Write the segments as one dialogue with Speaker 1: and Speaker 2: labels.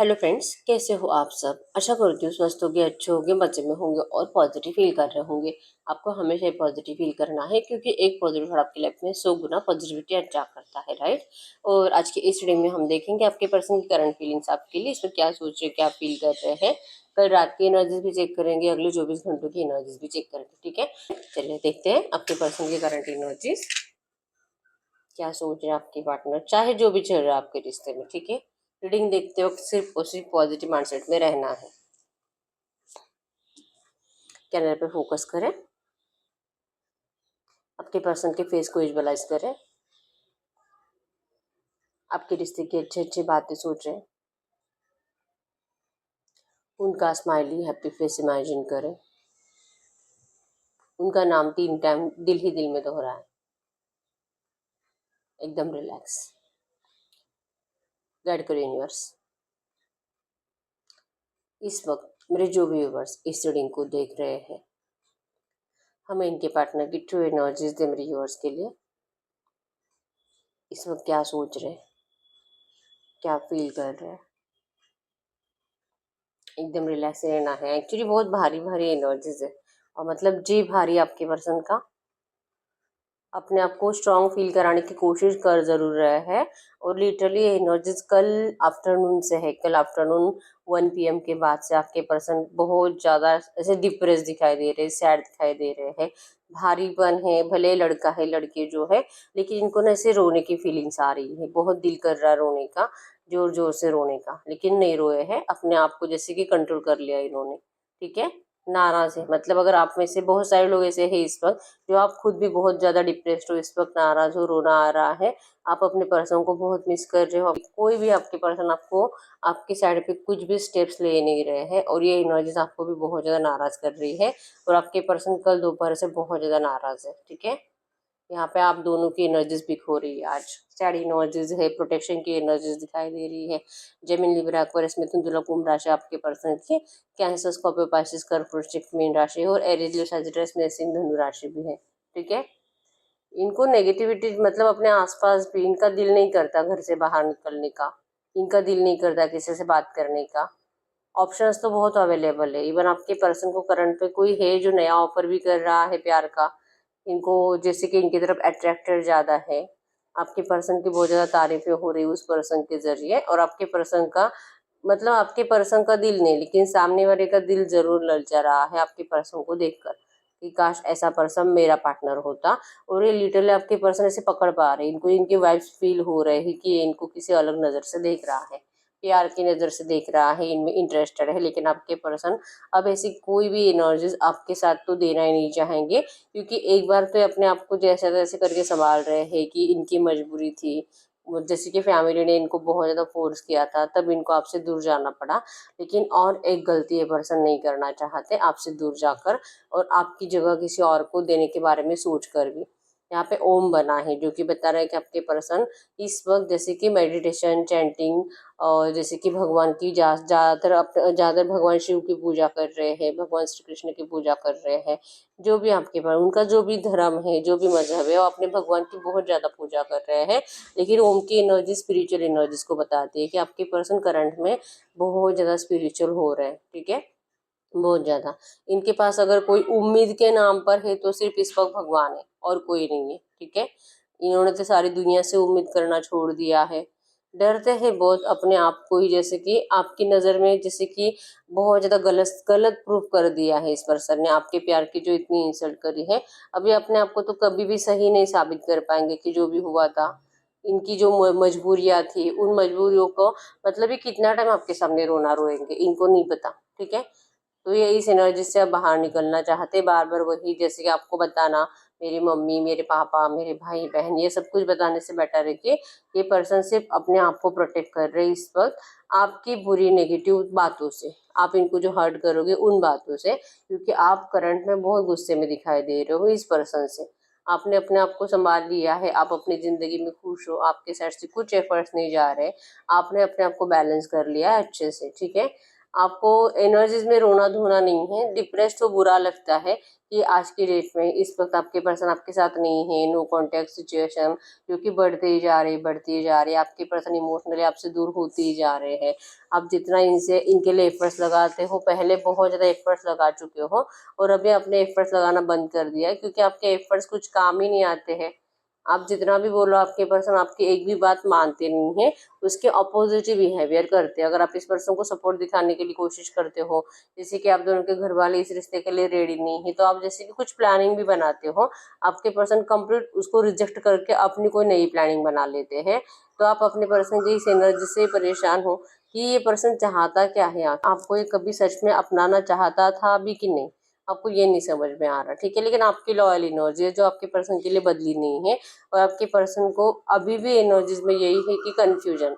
Speaker 1: Hello friends, कैसे हो आप सब। आशा करती हूँ स्वस्थ होंगे, अच्छे होंगे, मजे में होंगे और पॉजिटिव फील कर रहे होंगे। आपको हमेशा पॉजिटिव फील करना है क्योंकि एक पॉजिटिव थॉट आपकी लाइफ में 100 गुना पॉजिटिविटी अट्रैक्ट करता है, राइट। और आज की इस रीडिंग में हम देखेंगे आपके पर्सन की करंट फीलिंग्स आपके लिए, इसमें क्या सोच रहे, क्या फील कर रहे हैं। कल रात की एनर्जीज भी चेक करेंगे, अगले 24 घंटों की एनर्जीज भी चेक करेंगे, ठीक है। चलिए देखते हैं आपके पर्सन की करंट एनर्जीज क्या सोच रहे हैं आपके पार्टनर, चाहे जो भी चल रहा है आपके रिश्ते में, ठीक है। रीडिंग देखते वक्त सिर्फ और सिर्फ पॉजिटिव माइंडसेट में रहना है। कैमरे पे फोकस करें, आपके पर्सन के फेस को विजुअलाइज करें, आपके रिश्ते की अच्छी अच्छी बातें सोच रहे हैं, उनका स्माइली हैप्पी फेस इमेजिन करें, उनका नाम 3 टाइम दिल ही दिल में दोहराएं, एकदम रिलैक्स। गाइड करो यूनिवर्स। इस वक्त मेरे जो भी व्यूवर्स इस रीडिंग को देख रहे हैं, हमें इनके पार्टनर की ट्रू एनर्जीज दे मेरे व्यूवर्स के लिए। इस वक्त क्या सोच रहे हैं, क्या फील कर रहे हैं, एकदम रिलैक्स रहना है। एक्चुअली बहुत भारी भारी एनर्जीज है और मतलब जी भारी आपके पर्सन का अपने आप को स्ट्रांग फील कराने की कोशिश कर ज़रूर रहा है। और लिटरली एनर्जीज कल आफ्टरनून से है, कल आफ्टरनून 1 PM के बाद से आपके पर्सन बहुत ज़्यादा ऐसे डिप्रेस दिखाई दे रहे हैं, सैड दिखाई दे रहे हैं, भारीपन है। भले लड़का है लड़की जो है, लेकिन इनको ना ऐसे रोने की फीलिंग्स आ रही है, बहुत दिल कर रहा है रोने का, जोर जोर से रोने का, लेकिन नहीं रोए हैं। अपने आप को जैसे कि कंट्रोल कर लिया इन्होंने, ठीक है। नाराज है, मतलब अगर आप में से बहुत सारे लोग ऐसे हैं इस वक्त जो आप खुद भी बहुत ज़्यादा डिप्रेस्ड हो, इस वक्त नाराज हो, रोना आ रहा है, आप अपने पर्सन को बहुत मिस कर रहे हो, कोई भी आपके पर्सन आपको आपकी साइड पे कुछ भी स्टेप्स ले नहीं रहे हैं और ये एनर्जीज आपको भी बहुत ज़्यादा नाराज कर रही है। और आपके पर्सन कल दोपहर से बहुत ज़्यादा नाराज है, ठीक है। यहाँ पे आप दोनों की एनर्जीज पिक हो रही है आज। सैड एनर्जीज है, प्रोटेक्शन की एनर्जीज दिखाई दे रही है। जेमिनी लिब्रा एक्वेरियस मिथुन तुला कुंभ राशि आपके पर्सन की, कैंसर स्कॉर्पियो पाइसेस कर्क वृश्चिक मीन राशि और एरीज लियो सैजिटेरियस मेष सिंह धनु राशि भी है, ठीक है। इनको नेगेटिविटी मतलब अपने आसपास भी इनका दिल नहीं करता घर से बाहर निकलने का, इनका दिल नहीं करता किसी से बात करने का। ऑप्शंस तो बहुत अवेलेबल है। इवन आपके पर्सन को करंट पे कोई है जो नया ऑफर भी कर रहा है प्यार का, इनको जैसे कि इनकी तरफ अट्रैक्टर ज़्यादा है। आपके पर्सन की बहुत ज़्यादा तारीफें हो रही है उस पर्सन के जरिए। और आपके पर्सन का मतलब आपके पर्सन का दिल नहीं, लेकिन सामने वाले का दिल जरूर ललचा रहा है आपके पर्सन को देखकर कि काश ऐसा पर्सन मेरा पार्टनर होता। और ये लिटरली आपके पर्सन ऐसे पकड़ पा रहे हैं, इनको इनके वाइब्स फील हो रहे हैं कि ये इनको किसी अलग नज़र से देख रहा है, प्यार की नज़र से देख रहा है, इनमें इंटरेस्टेड है। लेकिन आपके पर्सन अब ऐसी कोई भी एनर्जीज आपके साथ तो देना ही नहीं चाहेंगे, क्योंकि एक बार तो ये अपने आप को जैसे तैसे करके संभाल रहे हैं कि इनकी मजबूरी थी। जैसे कि फैमिली ने इनको बहुत ज़्यादा फोर्स किया था, तब इनको आपसे दूर जाना पड़ा। लेकिन और एक गलती ये पर्सन नहीं करना चाहते आपसे दूर जाकर और आपकी जगह किसी और को देने के बारे में सोच कर भी। यहाँ पे ओम बना है जो कि बता रहा है कि आपके पर्सन इस वक्त जैसे कि मेडिटेशन, चैंटिंग और जैसे कि भगवान की ज़्यादातर भगवान शिव की पूजा कर रहे हैं, भगवान श्री कृष्ण की पूजा कर रहे हैं। जो भी आपके पास उनका जो भी धर्म है, जो भी मजहब है, वो अपने भगवान की बहुत ज़्यादा पूजा कर रहे हैं। लेकिन ओम की एनर्जी स्पिरिचुअल एनर्जीज को बताती है कि आपके पर्सन करंट में बहुत ज़्यादा स्पिरिचुअल हो रहे हैं, ठीक है, बहुत ज़्यादा। इनके पास अगर कोई उम्मीद के नाम पर है तो सिर्फ इस वक्त भगवान है और कोई नहीं है, ठीक है। इन्होंने तो सारी दुनिया से उम्मीद करना छोड़ दिया है। डरते हैं बहुत अपने आप को ही, जैसे कि आपकी नज़र में जैसे कि बहुत ज़्यादा गलत गलत प्रूफ कर दिया है इस पर्सन ने। आपके प्यार की जो इतनी इंसल्ट करी है, अभी अपने आप को तो कभी भी सही नहीं साबित कर पाएंगे कि जो भी हुआ था, इनकी जो मजबूरियां थी, उन मजबूरियों को मतलब ये कितना टाइम आपके सामने रोना रोएंगे इनको नहीं पता, ठीक है। तो ये इस एनर्जी से अब बाहर निकलना चाहते, बार बार वही जैसे कि आपको बताना मेरी मम्मी, मेरे पापा, मेरे भाई बहन, ये सब कुछ बताने से बेटर है कि ये पर्सन सिर्फ अपने आप को प्रोटेक्ट कर रहे हैं इस वक्त आपकी बुरी नेगेटिव बातों से। आप इनको जो हर्ट करोगे उन बातों से, क्योंकि आप करंट में बहुत गुस्से में दिखाई दे रहे हो इस पर्सन से। आपने अपने आप को संभाल लिया है, आप अपनी जिंदगी में खुश हो, आपके साइड से कुछ एफर्ट्स नहीं जा रहे, आपने अपने आप को बैलेंस कर लिया है अच्छे से, ठीक है। आपको एनर्जीज में रोना धोना नहीं है, डिप्रेस तो बुरा लगता है कि आज की डेट में इस वक्त आपके पर्सन आपके साथ नहीं है, नो कॉन्टेक्ट सिचुएशन जो कि बढ़ती ही जा रही है, आपके पर्सन इमोशनली आपसे दूर होते ही जा रहे हैं। आप जितना इनसे इनके लिए एफर्ट्स लगाते हो, पहले बहुत ज़्यादा एफर्ट्स लगा चुके हो और अभी आपने एफर्ट्स लगाना बंद कर दिया है क्योंकि आपके एफर्ट्स कुछ काम ही नहीं आते हैं। आप जितना भी बोलो आपके पर्सन आपकी एक भी बात मानते नहीं है, उसके अपोजिट ही बिहेवियर करते हैं। अगर आप इस पर्सन को सपोर्ट दिखाने के लिए कोशिश करते हो, जैसे कि आप दोनों के घर वाले इस रिश्ते के लिए रेडी नहीं है, तो आप जैसे कि कुछ प्लानिंग भी बनाते हो, आपके पर्सन कंप्लीट उसको रिजेक्ट करके अपनी कोई नई प्लानिंग बना लेते हैं। तो आप अपने पर्सन की इस एनर्जी से परेशान हो कि ये पर्सन चाहता क्या है, आपको ये कभी सच में अपनाना चाहता था अभी कि नहीं, आपको ये नहीं समझ में आ रहा, ठीक है। लेकिन आपकी लॉयल एनर्जी है जो आपके पर्सन के लिए बदली नहीं है और आपके पर्सन को अभी भी एनर्जीज में यही है कि कंफ्यूजन,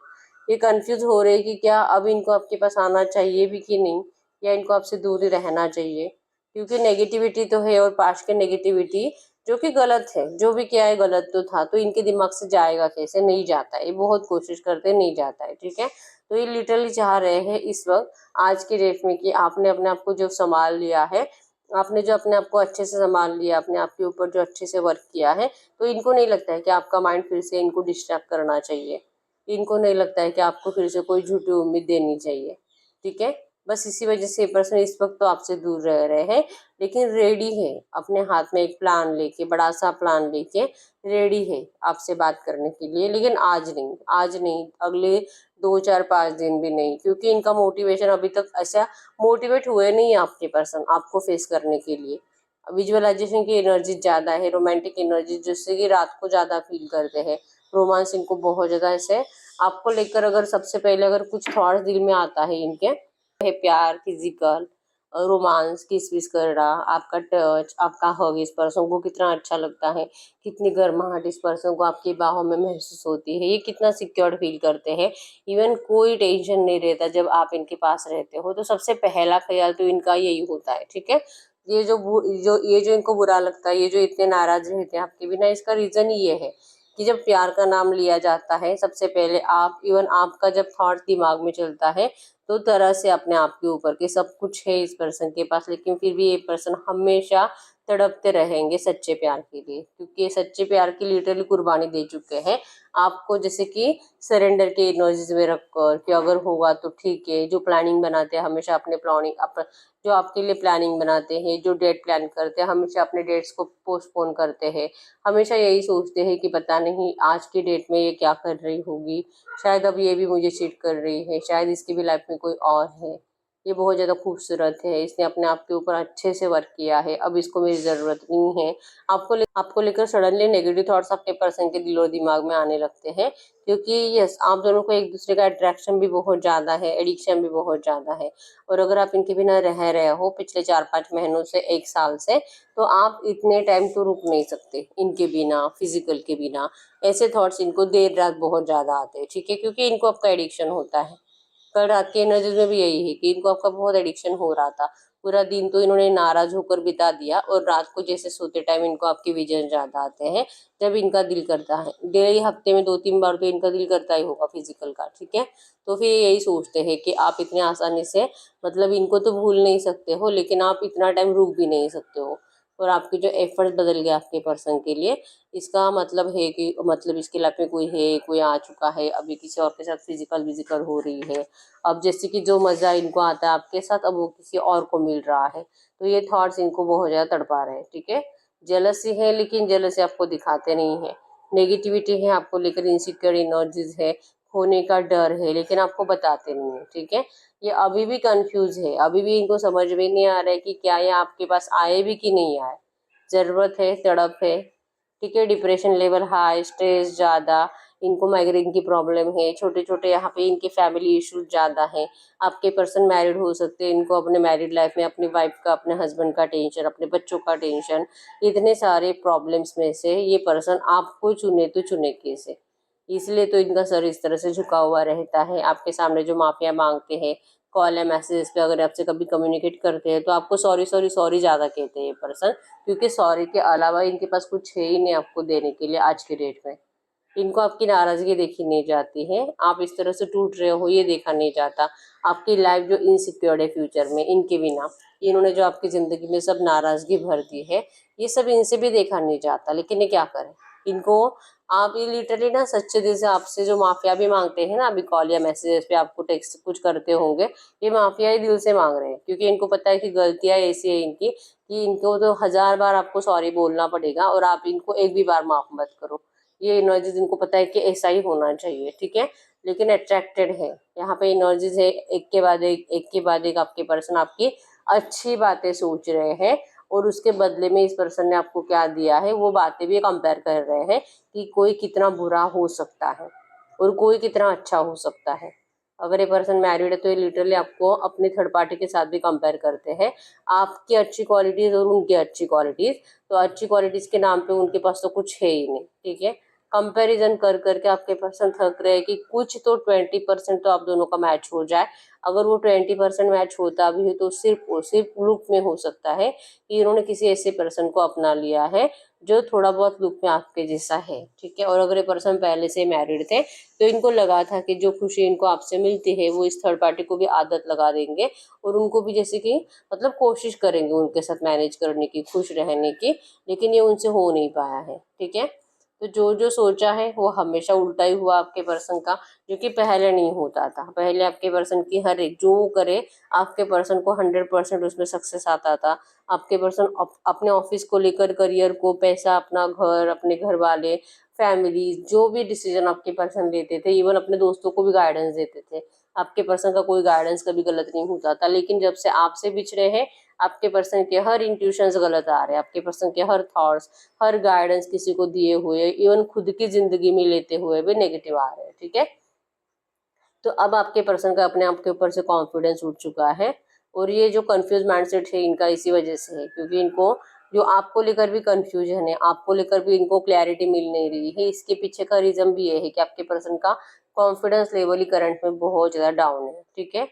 Speaker 1: ये कंफ्यूज हो रहे कि क्या अब इनको आपके पास आना चाहिए भी कि नहीं, या इनको आपसे दूर ही रहना चाहिए, क्योंकि नेगेटिविटी तो है और पास्ट के नेगेटिविटी जो कि गलत है, जो भी किया है गलत तो था, तो इनके दिमाग से जाएगा कैसे, नहीं जाता है, ये बहुत कोशिश करते नहीं जाता है, ठीक है। तो ये लिटरली चाह रहे हैं इस वक्त आज की डेट में कि आपने अपने आप को जो संभाल लिया है, आपने जो अपने आप को अच्छे से संभाल लिया, अपने आप के ऊपर जो अच्छे से वर्क किया है, तो इनको नहीं लगता है कि आपका माइंड फिर से इनको डिस्ट्रैक्ट करना चाहिए, इनको नहीं लगता है कि आपको फिर से कोई झूठी उम्मीद देनी चाहिए, ठीक है। बस इसी वजह से ये पर्सन इस वक्त तो आपसे दूर रह रहे हैं, लेकिन रेडी है अपने हाथ में एक प्लान लेके, बड़ा सा प्लान लेके रेडी है आपसे बात करने के लिए, लेकिन आज नहीं, आज नहीं, अगले 2 4 5 दिन भी नहीं, क्योंकि इनका मोटिवेशन अभी तक ऐसा मोटिवेट हुए नहीं आपके पर्सन आपको फेस करने के लिए। विजुअलाइजेशन की एनर्जी ज़्यादा है, रोमांटिक एनर्जी जिससे कि रात को ज़्यादा फील करते हैं, रोमांस इनको बहुत ज़्यादा ऐसे आपको लेकर, अगर सबसे पहले अगर कुछ थॉट्स दिल में आता है इनके, है प्यार, फिजिकल रोमांस, किस विस करना, आपका टच, आपका हग, इस पर्सन को कितना अच्छा लगता है, कितनी गर्माहट इस पर्सन को आपकी बाहों में महसूस होती है, ये कितना सिक्योर फील करते हैं, इवन कोई टेंशन नहीं रहता जब आप इनके पास रहते हो, तो सबसे पहला ख्याल तो इनका यही होता है, ठीक है। ये जो इनको बुरा लगता है, ये जो इतने नाराज रहते हैं आपके बिना, इसका रीजन ये है कि जब प्यार का नाम लिया जाता है, सबसे पहले आप, इवन आपका जब थॉट दिमाग में चलता है, तो तरह से अपने आप के ऊपर के सब कुछ है इस पर्सन के पास, लेकिन फिर भी ये पर्सन हमेशा तड़पते रहेंगे सच्चे प्यार के लिए, क्योंकि ये सच्चे प्यार की लिटरली कुर्बानी दे चुके हैं आपको, जैसे कि सरेंडर के एनर्जीज में रखकर कि अगर होगा तो ठीक है, जो प्लानिंग बनाते हैं हमेशा अपने प्लानिंग, जो आपके लिए प्लानिंग बनाते हैं, जो डेट प्लान करते हैं, हमेशा अपने डेट्स को पोस्टपोन करते हैं, हमेशा यही सोचते हैं कि पता नहीं आज की डेट में ये क्या कर रही होगी, शायद अब ये भी मुझे चीट कर रही है, शायद इसकी भी लाइफ में कोई और है, ये बहुत ज़्यादा खूबसूरत है, इसने अपने आप के ऊपर अच्छे से वर्क किया है, अब इसको मेरी ज़रूरत नहीं है। आपको लेकर सडनली नेगेटिव थॉट्स आपके पर्सन के दिल और दिमाग में आने लगते हैं, क्योंकि यस, आप दोनों को एक दूसरे का अट्रैक्शन भी बहुत ज़्यादा है, एडिक्शन भी बहुत ज़्यादा है, और अगर आप इनके बिना रह रहे हो पिछले 4 5 महीनों से, 1 साल से, तो आप इतने टाइम तो रुक नहीं सकते इनके बिना, फिजिकल के बिना। ऐसे थॉट्स इनको देर रात बहुत ज़्यादा आते हैं, ठीक है, क्योंकि इनको आपका एडिक्शन होता है। कल रात के एनर्जीज में भी यही है कि इनको आपका बहुत एडिक्शन हो रहा था, पूरा दिन तो इन्होंने नाराज होकर बिता दिया, और रात को जैसे सोते टाइम इनको आपके विजन ज्यादा आते हैं, जब इनका दिल करता है, डेली हफ्ते में 2 3 बार तो इनका दिल करता ही होगा फिजिकल का, ठीक है। तो फिर यही सोचते हैं कि आप इतने आसानी से, मतलब इनको तो भूल नहीं सकते हो, लेकिन आप इतना टाइम रुक भी नहीं सकते हो, और आपके जो एफर्ट्स बदल गए आपके पर्सन के लिए, इसका मतलब है कि मतलब इसकी लाइफ में कोई है, कोई आ चुका है, अभी किसी और के साथ फिजिकल विजिकल हो रही है, अब जैसे कि जो मज़ा इनको आता है आपके साथ, अब वो किसी और को मिल रहा है, तो ये थॉट्स इनको बहुत ज़्यादा तड़पा रहे हैं, ठीक है। जेलसी है, लेकिन जेलसी आपको दिखाते नहीं है, नेगेटिविटी है आपको लेकर, इनसिक्योर एनर्जीज है, खोने का डर है, लेकिन आपको बताते नहीं है, ठीक है। ये अभी भी कंफ्यूज है, अभी भी इनको समझ में नहीं आ रहा है कि क्या ये आपके पास आए भी कि नहीं आए, ज़रूरत है, तड़प है, ठीक है। डिप्रेशन लेवल हाई, स्ट्रेस ज़्यादा, इनको माइग्रेन की प्रॉब्लम है, छोटे छोटे यहाँ पे इनके फैमिली इश्यूज ज़्यादा हैं, आपके पर्सन मैरिड हो सकते हैं, इनको अपने मैरिड लाइफ में अपनी वाइफ का, अपने हस्बैंड का टेंशन, अपने बच्चों का टेंशन, इतने सारे प्रॉब्लम्स में से ये पर्सन आपको चुने तो चुने कैसे, इसलिए तो इनका सर इस तरह से झुका हुआ रहता है, आपके सामने जो माफिया मांगते हैं, कॉल या मैसेज पे अगर आपसे कभी कम्युनिकेट करते हैं, तो आपको सॉरी सॉरी सॉरी ज़्यादा कहते हैं ये पर्सन, क्योंकि सॉरी के अलावा इनके पास कुछ है ही नहीं आपको देने के लिए आज के डेट में। इनको आपकी नाराजगी देखी नहीं जाती है, आप इस तरह से टूट रहे हो ये देखा नहीं जाता। आपकी लाइफ जो इनसिक्योर है फ्यूचर में इनके बिना, इन्होंने जो आपकी जिंदगी में सब नाराजगी भर दी है, ये सब इनसे भी देखा नहीं जाता। लेकिन ये क्या करें, इनको आप ये लिटरली ना सच्चे दिल से आपसे जो माफिया भी मांगते हैं ना, अभी कॉल या मैसेजेस पे आपको टेक्स्ट कुछ करते होंगे, ये माफिया ही दिल से मांग रहे हैं, क्योंकि इनको पता है कि गलतियां ऐसी है इनकी कि इनको तो 1000 बार आपको सॉरी बोलना पड़ेगा और आप इनको एक भी बार माफ मत करो। ये एनर्जीज इनको पता है कि ऐसा ही होना चाहिए, ठीक है। लेकिन अट्रैक्टेड है, यहाँ पे एनर्जीज है, एक के बाद एक आपके पर्सन आपकी अच्छी बातें सोच रहे हैं, और उसके बदले में इस पर्सन ने आपको क्या दिया है वो बातें भी कंपेयर कर रहे हैं कि कोई कितना बुरा हो सकता है और कोई कितना अच्छा हो सकता है। अगर ये पर्सन मैरिड है तो ये लिटरली आपको अपनी थर्ड पार्टी के साथ भी कंपेयर करते हैं, आपकी अच्छी क्वालिटीज और उनकी अच्छी क्वालिटीज। तो अच्छी क्वालिटीज के नाम पे उनके पास तो कुछ है ही नहीं, ठीक है। कंपैरिजन कर करके आपके पर्सन थक रहे हैं कि कुछ तो 20% तो आप दोनों का मैच हो जाए। अगर वो 20% मैच होता भी है तो सिर्फ और सिर्फ लुक में हो सकता है कि इन्होंने किसी ऐसे पर्सन को अपना लिया है जो थोड़ा बहुत लुक में आपके जैसा है, ठीक है। और अगर ये पर्सन पहले से मैरिड थे तो इनको लगा था कि जो खुशी इनको आपसे मिलती है वो इस थर्ड पार्टी को भी आदत लगा देंगे, और उनको भी जैसे कि मतलब कोशिश करेंगे उनके साथ मैनेज करने की, खुश रहने की। लेकिन ये उनसे हो नहीं पाया है, ठीक है। तो जो जो सोचा है वो हमेशा उल्टा ही हुआ आपके पर्सन का, जो कि पहले नहीं होता था। पहले आपके पर्सन की हर एक जो करे आपके पर्सन को 100% उसमें सक्सेस आता था। आपके पर्सन अपने ऑफिस को लेकर, करियर को, पैसा, अपना घर, अपने घर वाले, फैमिली, जो भी डिसीजन आपके पर्सन लेते थे, इवन अपने दोस्तों को भी गाइडेंस देते थे। आपके पर्सन का कोई गाइडेंस कभी गलत नहीं होता था। लेकिन जब से आपसे बिछड़े हैं, आपके पर्सन के हर इंट्यूशंस गलत आ रहे हैं, आपके पर्सन के हर थॉट्स, हर गाइडेंस किसी को दिए हुए, इवन खुद की जिंदगी में लेते हुए भी नेगेटिव आ रहे हैं, ठीक है। तो अब आपके पर्सन का अपने आप के ऊपर से कॉन्फिडेंस उठ चुका है, और ये जो कंफ्यूज माइंडसेट है इनका इसी वजह से है, क्योंकि इनको जो आपको लेकर भी कंफ्यूजन है, आपको लेकर भी इनको क्लैरिटी मिल नहीं रही है। इसके पीछे का रीजन भी ये है कि आपके पर्सन का कॉन्फिडेंस लेवल ही करंट में बहुत ज्यादा डाउन है, ठीक है।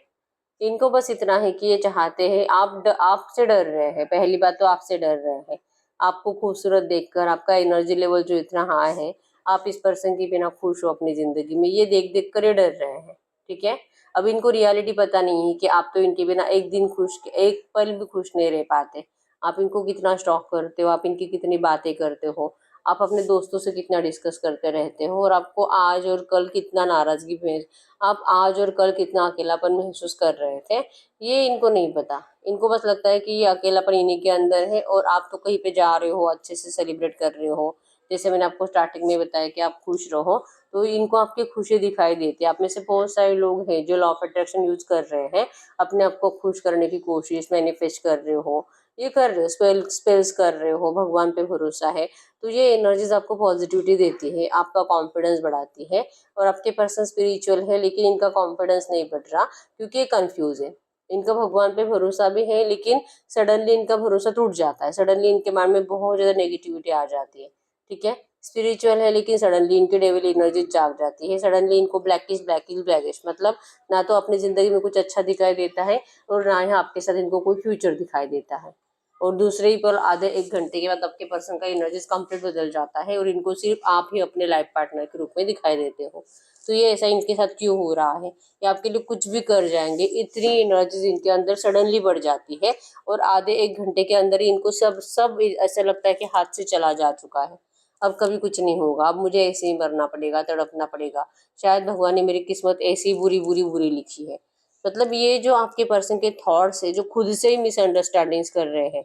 Speaker 1: इनको बस इतना है कि ये चाहते हैं, आपसे डर रहे हैं, पहली बात तो आपसे डर रहे हैं। आपको खूबसूरत देखकर आपका एनर्जी लेवल जो इतना हाई है, आप इस पर्सन के बिना खुश हो अपनी जिंदगी में, ये देख देख कर ये डर रहे हैं, ठीक है। अब इनको रियलिटी पता नहीं है कि आप तो इनके बिना एक दिन खुश, एक पल भी खुश नहीं रह पाते। आप इनको कितना स्टॉक करते हो, आप इनकी कितनी बातें करते हो, आप अपने दोस्तों से कितना डिस्कस करते रहते हो, और आपको आज और कल कितना नाराजगी में, आप आज और कल कितना अकेलापन महसूस कर रहे थे, ये इनको नहीं पता। इनको बस लगता है कि ये अकेलापन इन्हीं के अंदर है, और आप तो कहीं पे जा रहे हो, अच्छे से सेलिब्रेट कर रहे हो, जैसे मैंने आपको स्टार्टिंग में बताया कि आप खुश रहो, तो इनको आपकी खुशी दिखाई देती है। आप में से बहुत सारे लोग हैं जो लॉ ऑफ अट्रैक्शन यूज कर रहे हैं, अपने आप को खुश करने की कोशिश, मैनिफेस्ट कर रहे हो, ये कर रहे हो, स्पेल्स कर रहे हो, भगवान पे भरोसा है। तो ये एनर्जीज आपको पॉजिटिविटी देती है, आपका कॉन्फिडेंस बढ़ाती है। और आपके पर्सन स्पिरिचुअल है लेकिन इनका कॉन्फिडेंस नहीं बढ़ रहा, क्योंकि ये कंफ्यूज है। इनका भगवान पे भरोसा भी है, लेकिन सडनली इनका भरोसा टूट जाता है, सडनली इनके माइंड में बहुत ज्यादा नेगेटिविटी आ जाती है, ठीक है। स्पिरिचुअल है लेकिन सडनली इनकी डेविल एनर्जी जाग जाती है, सडनली इनको ब्लैकिश मतलब ना तो अपनी जिंदगी में कुछ अच्छा दिखाई देता है, और ना ही आपके साथ इनको कोई फ्यूचर दिखाई देता है। और दूसरे ही पल आधे 1 घंटे के बाद आपके पर्सन का एनर्जीज कंप्लीट बदल जाता है, और इनको सिर्फ आप ही अपने लाइफ पार्टनर के रूप में दिखाई देते हो। तो ये ऐसा इनके साथ क्यों हो रहा है, ये आपके लिए कुछ भी कर जाएंगे, इतनी एनर्जीज इनके अंदर सडनली बढ़ जाती है, और आधे 1 घंटे के अंदर ही इनको सब सब ऐसा लगता है कि हाथ से चला जा चुका है। अब कभी कुछ नहीं होगा, अब मुझे ऐसे ही मरना पड़ेगा, तड़पना पड़ेगा, शायद भगवान ने मेरी किस्मत ऐसी बुरी बुरी बुरी लिखी है। मतलब ये जो आपके पर्सन के थॉट्स है, जो खुद से ही मिसअंडरस्टैंडिंग्स कर रहे हैं,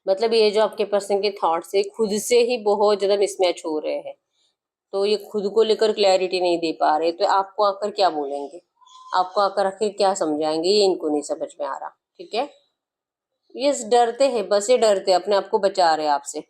Speaker 1: मतलब ये जो आपके पर्सन के थॉट्स है खुद से ही बहुत ज्यादा मिसमैच हो रहे हैं। तो ये खुद को लेकर क्लैरिटी नहीं दे पा रहे, तो आपको आकर क्या बोलेंगे, आपको आकर आखिर क्या समझाएंगे, ये इनको नहीं समझ में आ रहा, ठीक है। ये डरते हैं, बस ये डरते हैं, अपने आप को बचा रहे हैं आपसे,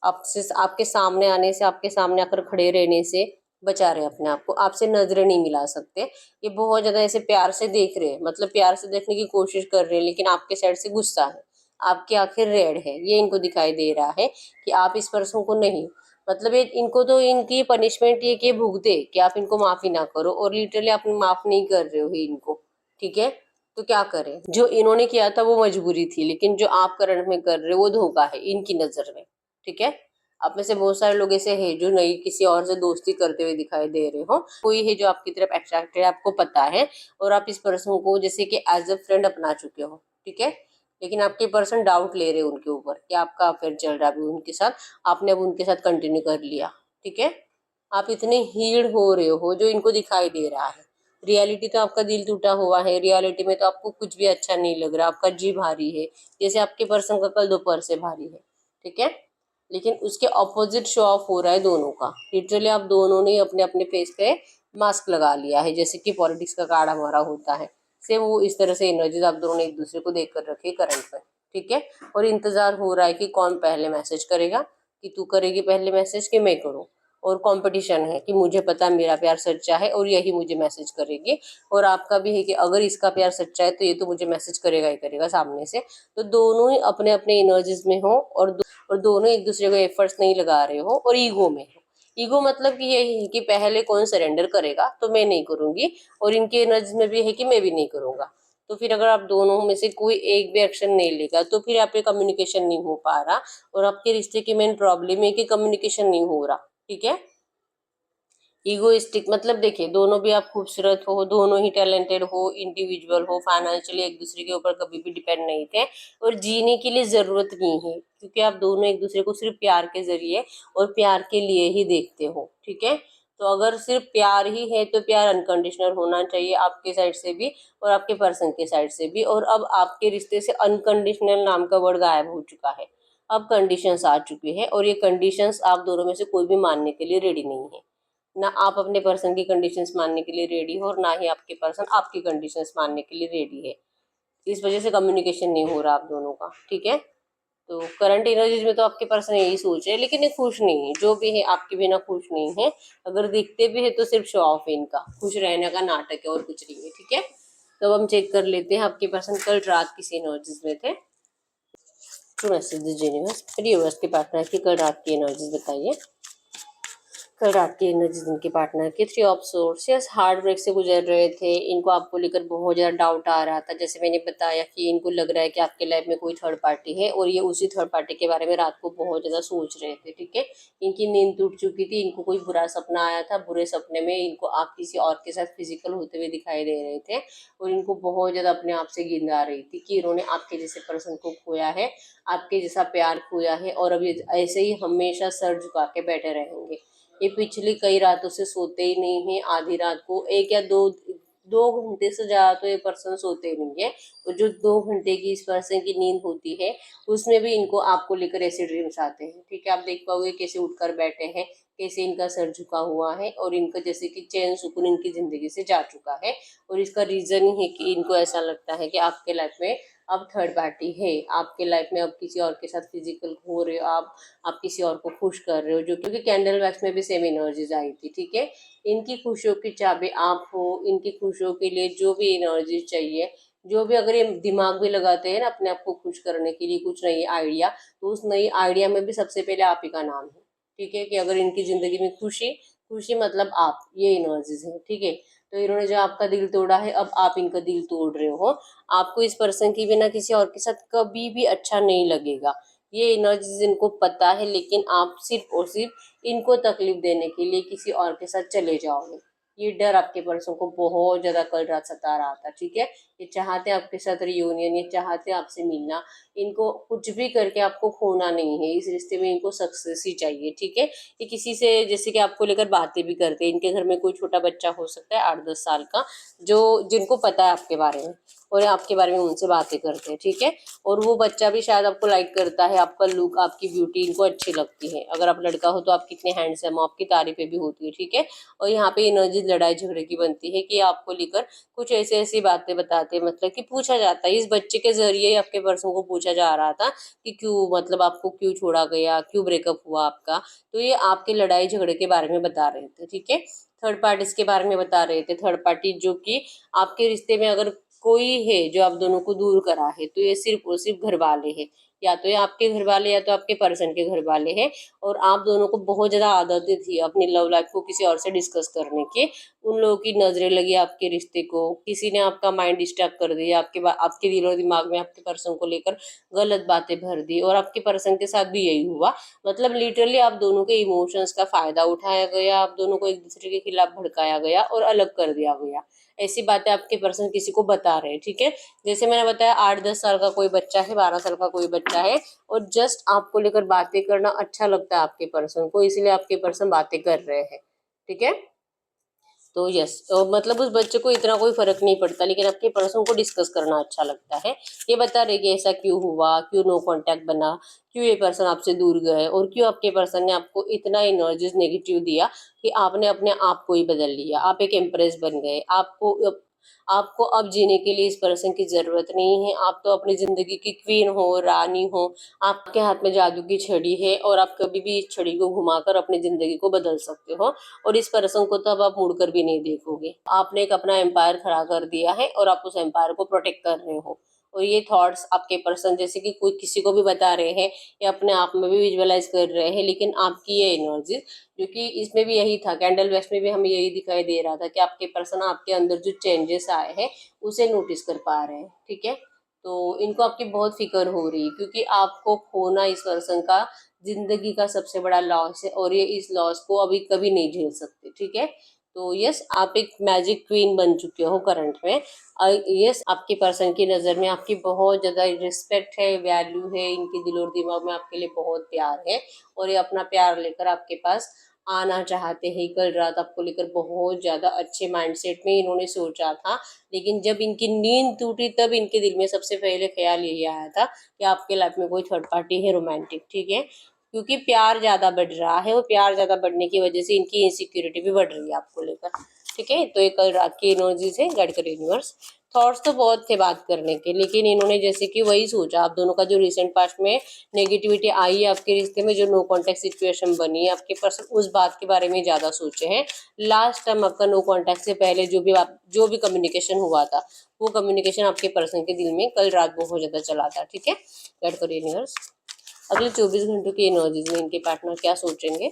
Speaker 1: आपसे आपके सामने आने से, आपके सामने आकर खड़े रहने से बचा रहे हैं अपने आप को, आपसे नजरें नहीं मिला सकते। ये बहुत ज्यादा ऐसे प्यार से देख रहे हैं, मतलब प्यार से देखने की कोशिश कर रहे हैं, लेकिन आपके साइड से गुस्सा है, आपकी आंखें रेड है, ये इनको दिखाई दे रहा है कि आप इस पर्सन को नहीं, मतलब ये इनको तो इनकी पनिशमेंट ये कि भुगते कि आप इनको माफी ना करो, और लिटरली आप माफ नहीं कर रहे हो इनको, ठीक है। तो क्या करें, जो इन्होंने किया था वो मजबूरी थी, लेकिन जो आप करंट में कर रहे हो वो धोखा है इनकी नजर में, ठीक है। आप में से बहुत सारे लोग ऐसे हैं जो नई किसी और से दोस्ती करते हुए दिखाई दे रहे हो, कोई है जो आपकी तरफ अट्रैक्टेड है, आपको पता है, और आप इस पर्सन को जैसे कि एज अ फ्रेंड अपना चुके हो, ठीक है। लेकिन आपके पर्सन डाउट ले रहे हैं उनके ऊपर कि आपका अफेयर चल रहा है अभी उनके साथ, आपने अब उनके साथ कंटिन्यू कर लिया, ठीक है। आप इतने हीड़ हो रहे हो जो इनको दिखाई दे रहा है। रियलिटी तो आपका दिल टूटा हुआ है, रियलिटी में तो आपको कुछ भी अच्छा नहीं लग रहा, आपका जी भारी है, जैसे आपके पर्सन का कल दोपहर से भारी है, ठीक है। लेकिन उसके ऑपोजिट शो ऑफ हो रहा है दोनों का, लिटरली आप दोनों ने अपने अपने फेस पे मास्क लगा लिया है, जैसे कि पॉलिटिक्स का काड़ा मारा होता है, सेम वो इस तरह से एनर्जीज आप दोनों ने एक दूसरे को देख कर रखी है करंट में, ठीक है। और इंतजार हो रहा है कि कौन पहले मैसेज करेगा, कि तू करेगी पहले मैसेज कि मैं करूँ। और कंपटीशन है कि मुझे पता मेरा प्यार सच्चा है और यही मुझे मैसेज करेगी, और आपका भी है कि अगर इसका प्यार सच्चा है तो ये तो मुझे मैसेज करेगा ही करेगा सामने से। तो दोनों ही अपने अपने एनर्जीज में हो, और दोनों एक दूसरे को एफर्ट्स नहीं लगा रहे हो और ईगो में हो। ईगो मतलब कि यही है कि पहले कौन सरेंडर करेगा तो मैं नहीं करूंगी, और इनके एनर्जीज में भी है कि मैं भी नहीं करूंगा। तो फिर अगर आप दोनों में से कोई एक भी एक्शन नहीं लेगा तो फिर आप पे कम्युनिकेशन नहीं हो पा रहा, और आपके रिश्ते की मेन प्रॉब्लम है कि कम्युनिकेशन नहीं हो रहा, ठीक है। ईगोइस्टिक मतलब देखिए, दोनों भी आप खूबसूरत हो, दोनों ही टैलेंटेड हो, इंडिविजुअल हो, फाइनेंशियली एक दूसरे के ऊपर कभी भी डिपेंड नहीं थे, और जीने के लिए जरूरत नहीं है, क्योंकि आप दोनों एक दूसरे को सिर्फ प्यार के जरिए और प्यार के लिए ही देखते हो, ठीक है। तो अगर सिर्फ प्यार ही है तो प्यार अनकंडीशनल होना चाहिए आपके साइड से भी और आपके पर्सन के साइड से भी, और अब आपके रिश्ते से अनकंडीशनल नाम का वर्ड गायब हो चुका है। अब कंडीशंस आ चुकी है, और ये कंडीशंस आप दोनों में से कोई भी मानने के लिए रेडी नहीं है। ना आप अपने पर्सन की कंडीशंस मानने के लिए रेडी हो, और ना ही आपके पर्सन आपकी कंडीशंस मानने के लिए रेडी है। इस वजह से कम्युनिकेशन नहीं हो रहा आप दोनों का, ठीक है। तो करंट एनर्जीज में तो आपके पर्सन यही सोच है, लेकिन ये खुश नहीं है, जो भी है आपके बिना खुश नहीं है। अगर दिखते भी है तो सिर्फ शो ऑफ है इनका, खुश रहने का नाटक है और कुछ नहीं है, ठीक है। तो अब हम चेक कर लेते हैं आपके पर्सन कल रात किसी एनर्जीज में थे। ट्रू मैसेज दीजिए यूनिवर्स, यूनिवर्स के पार्टनर की कल रात की एनर्जीज बताइए। कल रात की एनर्जी इनके पार्टनर की 3 of source, yes heart break से गुजर रहे थे, इनको आपको लेकर बहुत ज़्यादा डाउट आ रहा था। जैसे मैंने बताया कि इनको लग रहा है कि आपके लाइफ में कोई थर्ड पार्टी है, और ये उसी थर्ड पार्टी के बारे में रात को बहुत ज़्यादा सोच रहे थे, ठीक है। इनकी नींद टूट चुकी थी, इनको कोई बुरा सपना आया था, बुरे सपने में इनको आप किसी और के साथ फिजिकल होते हुए दिखाई दे रहे थे, और इनको बहुत ज़्यादा अपने आप से गिन आ रही थी कि इन्होंने आपके जैसे पर्सन को खोया है, आपके जैसा प्यार खोया है, और अब ये ऐसे ही हमेशा सर झुका के बैठे रहेंगे। ये पिछली कई रातों से सोते ही नहीं है, आधी रात को 1 या 2 घंटे से ज़्यादा तो ये पर्सन सोते नहीं है, और जो 2 घंटे की इस पर्सन की नींद होती है उसमें भी इनको आपको लेकर ऐसे ड्रीम्स आते हैं, ठीक है। आप देख पाओगे कैसे उठकर बैठे हैं, कैसे इनका सर झुका हुआ है, और इनका जैसे कि चैन सुकून इनकी ज़िंदगी से जा चुका है। और इसका रीज़न ही है कि इनको ऐसा लगता है कि आपके लाइफ में अब थर्ड पार्टी है, आपके लाइफ में अब किसी और के साथ फिजिकल हो रहे हो आप किसी और को खुश कर रहे हो, जो क्योंकि कैंडल वैक्स में भी सेम एनर्जीज आई थी, ठीक है। इनकी खुशियों की चाबी आप हो, इनकी खुशियों के लिए जो भी एनर्जी चाहिए, जो भी अगर ये दिमाग भी लगाते हैं ना अपने आप को खुश करने के लिए कुछ नई आइडिया, तो उस नई आइडिया में भी सबसे पहले आप ही का नाम है, ठीक है। कि अगर इनकी जिंदगी में खुशी, खुशी मतलब आप, ये एनर्जीज है, ठीक है। तो इन्होंने जो आपका दिल तोड़ा है, अब आप इनका दिल तोड़ रहे हो। आपको इस पर्सन की बिना किसी और के साथ कभी भी अच्छा नहीं लगेगा, ये एनर्जीज इनको पता है, लेकिन आप सिर्फ और सिर्फ इनको तकलीफ देने के लिए किसी और के साथ चले जाओगे। ये डर आपके पर्सन को बहुत ज्यादा कल रात सता रहा था, ठीक है। ये चाहते हैं आपके साथ रियूनियन, ये चाहते हैं आपसे मिलना, इनको कुछ भी करके आपको खोना नहीं है, इस रिश्ते में इनको सक्सेस ही चाहिए, ठीक है। ये किसी से जैसे कि आपको लेकर बातें भी करते हैं, इनके घर में कोई छोटा बच्चा हो सकता है 8-10 साल का, जो जिनको पता है आपके बारे में, और आपके बारे में उनसे बातें करते हैं, ठीक है। और वो बच्चा भी शायद आपको लाइक करता है, आपका लुक, आपकी ब्यूटी इनको अच्छी लगती है। अगर आप लड़का हो तो आप कितने हैंडसम हो, आपकी तारीफें भी होती है, ठीक है। और यहाँ पे एनर्जी लड़ाई झगड़े की बनती है कि आपको लेकर कुछ ऐसी ऐसी बातें बताते हैं, मतलब कि पूछा जाता है, इस बच्चे के जरिए आपके पर्सन को पूछा जा रहा था कि क्यों, मतलब आपको क्यों छोड़ा गया, क्यों ब्रेकअप हुआ आपका। तो ये आपके लड़ाई झगड़े के बारे में बता रहे थे, ठीक है। थर्ड पार्टीज के बारे में बता रहे थे, थर्ड पार्टी जो कि आपके रिश्ते में अगर कोई है जो आप दोनों को दूर करा है, तो ये सिर्फ और सिर्फ घर वाले हैं। या तो ये आपके घर वाले या तो आपके पर्सन के घर वाले हैं, और आप दोनों को बहुत ज्यादा आदत थी अपनी लव लाइफ को किसी और से डिस्कस करने की। उन लोगों की नजरें लगी आपके रिश्ते को, किसी ने आपका माइंड डिस्टर्ब कर दिया, आपके दिल और दिमाग में आपके पर्सन को लेकर गलत बातें भर दी, और आपके पर्सन के साथ भी यही हुआ। मतलब लिटरली आप दोनों के इमोशंस का फायदा उठाया गया, आप दोनों को एक दूसरे के खिलाफ भड़काया गया और अलग कर दिया गया। ऐसी बातें आपके पर्सन किसी को बता रहे हैं, ठीक है। जैसे मैंने बताया 8-10 साल का कोई बच्चा है, 12 साल का कोई बच्चा है, और जस्ट आपको लेकर बातें करना अच्छा लगता है आपके पर्सन को, इसलिए आपके पर्सन बातें कर रहे हैं, ठीक है। तो यस, मतलब उस बच्चे को इतना कोई फर्क नहीं पड़ता, लेकिन आपके पर्सन को डिस्कस करना अच्छा लगता है। ये बता रहे कि ऐसा क्यों हुआ, क्यों नो कांटेक्ट बना, क्यों ये पर्सन आपसे दूर गए, और क्यों आपके पर्सन ने आपको इतना एनर्जीज नेगेटिव दिया कि आपने अपने आप को ही बदल लिया, आप एक एम्प्रेस बन गए। आपको अब जीने के लिए इस पर्सन की जरूरत नहीं है, आप तो अपनी जिंदगी की क्वीन हो, रानी हो। आपके हाथ में जादू की छड़ी है, और आप कभी भी इस छड़ी को घुमाकर अपनी जिंदगी को बदल सकते हो, और इस पर्सन को तो अब आप मुड़कर भी नहीं देखोगे। आपने एक अपना एम्पायर खड़ा कर दिया है, और आप उस एम्पायर को प्रोटेक्ट कर रहे हो। और ये थॉट्स आपके पर्सन जैसे कि कोई किसी को भी बता रहे हैं, या अपने आप में भी विजुअलाइज कर रहे हैं, लेकिन आपकी ये एनर्जी, क्योंकि इसमें भी यही था, कैंडल वेस्ट में भी हमें यही दिखाई दे रहा था कि आपके पर्सन आपके अंदर जो चेंजेस आए हैं उसे नोटिस कर पा रहे हैं, ठीक है। तो इनको आपकी बहुत फिक्र हो रही है, क्योंकि आपको खोना इस पर्सन का जिंदगी का सबसे बड़ा लॉस है, और ये इस लॉस को अभी कभी नहीं झेल सकते, ठीक है। तो यस, आप एक मैजिक क्वीन बन चुके हो करंट में। यस, आपके पर्सन की नज़र में आपकी बहुत ज़्यादा रिस्पेक्ट है, वैल्यू है, इनके दिल और दिमाग में आपके लिए बहुत प्यार है, और ये अपना प्यार लेकर आपके पास आना चाहते हैं। कल रात आपको लेकर बहुत ज़्यादा अच्छे माइंडसेट में इन्होंने सोचा था, लेकिन जब इनकी नींद टूटी तब इनके दिल में सबसे पहले ख्याल यही आया था कि आपके लाइफ में कोई थर्ड पार्टी है, रोमांटिक, ठीक है। क्योंकि प्यार ज्यादा बढ़ रहा है, और प्यार ज्यादा बढ़ने की वजह से इनकी इनसिक्योरिटी भी बढ़ रही है आपको लेकर, ठीक है। तो ये कल रात की एनर्जीज है, गाइड कर यूनिवर्स। थॉट्स तो बहुत थे बात करने के, लेकिन इन्होंने जैसे कि वही सोचा, आप दोनों का जो रिसेंट पास्ट में नेगेटिविटी आई है आपके रिश्ते में, जो नो कॉन्टेक्ट सिचुएशन बनी है, आपके पर्सन उस बात के बारे में ज्यादा सोचे हैं। लास्ट टाइम आपका नो कॉन्टेक्ट से पहले जो भी कम्युनिकेशन हुआ था, वो कम्युनिकेशन आपके पर्सन के दिल में कल रात बहुत ज्यादा चला था, ठीक है। गाइड कर यूनिवर्स, अगले 24 घंटों की एनर्जीज में इनके पार्टनर क्या सोचेंगे,